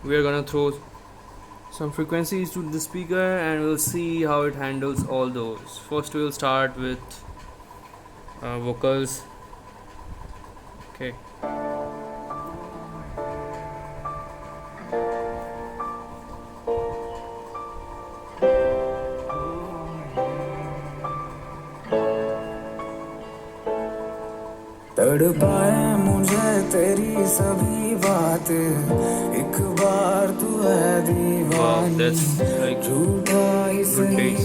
We are gonna throw some frequencies to the speaker and we'll see how it handles all those. First we'll start with vocals. Okay. तड़पाए मुझे तेरी सभी बातें, एक बार तू है Wow, Deewani, that's like झूठा ही good सही bass.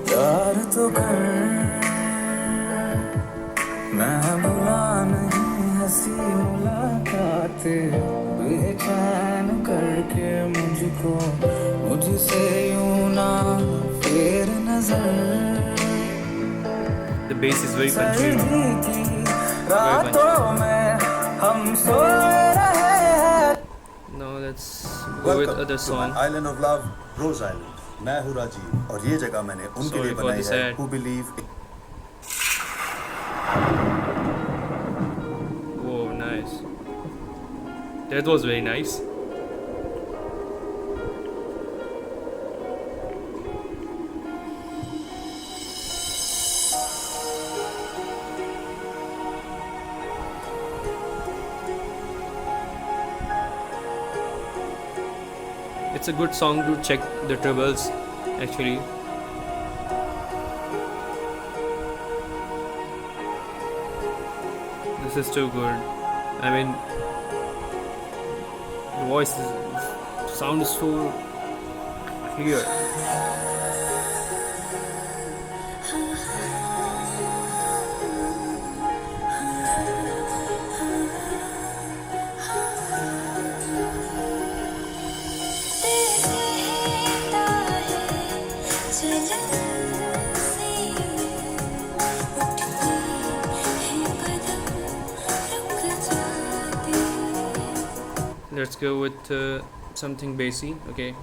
प्यार तो कर, मैं भुला नहीं हंसी मुलाकातें, बेचैन करके मुझको मुझसे यूं ना फेर नजर। The bass is very punchy. रातों में हम सोए रहे हैं। Now let's go with other song. Island of Love, Rose Island. मैं हूँ राजीव और ये जगह मैंने उनके Sorry लिए for बनाई the है sad. who believe. Whoa, nice. That was very nice. It's a good song to check the trebles actually. This is too good. I mean, the voice is, sound is so clear. Let's go with something bassy. Okay,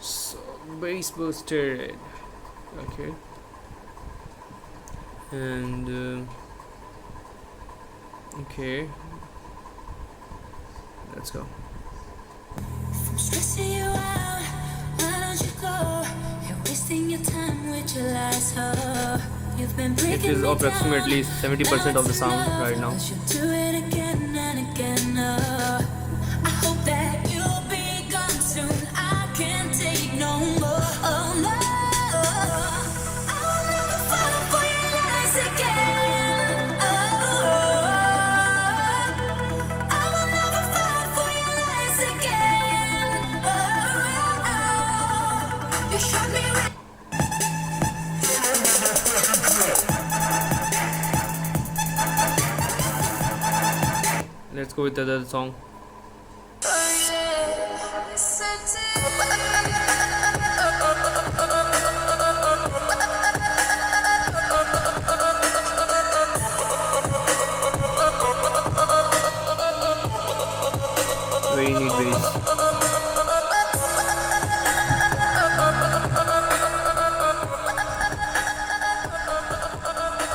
so bass boosted. Okay, and okay, let's go. I'm stressing you out, why don't you go? You're wasting your time with your lies, oh. You've been It breaking is me approximately down. 70% of the sound Now right now. you should do it again and again, oh. I hope that you'll be gone soon. I can't take no more, oh no. I will never fall for your lies again, oh. I will never fall for your lies again, oh. You shot me right. Let's go with the other song. Very neat bass.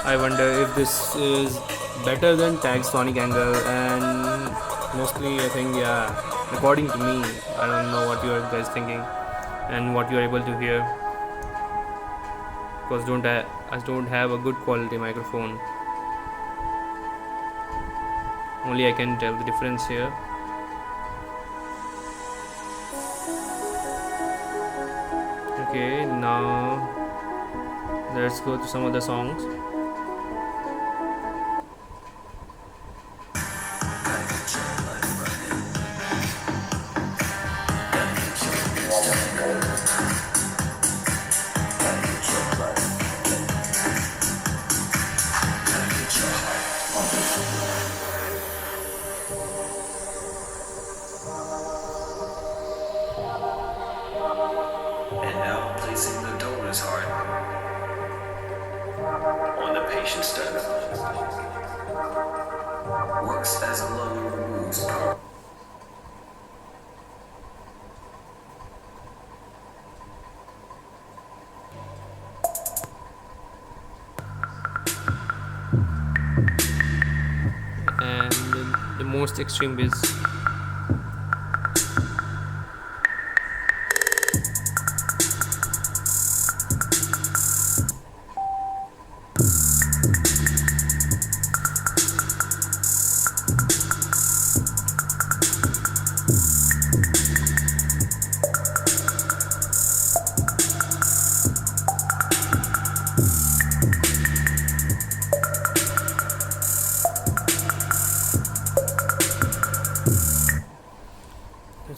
I wonder if this is better than Tag Sonic Angle, and mostly I think, yeah, according to me, I don't know what you are guys thinking and what you are able to hear, because I don't have a good quality microphone. Only I can tell the difference here. Okay, now let's go to some other songs. And now placing the donor's heart on the patient's stomach. Works as a lung and removes carbon. And the most extreme is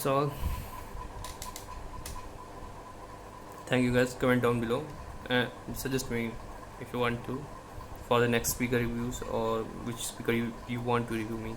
all. Thank you guys. Comment down below and suggest me if you want to for the next speaker reviews, or which speaker you want to review me.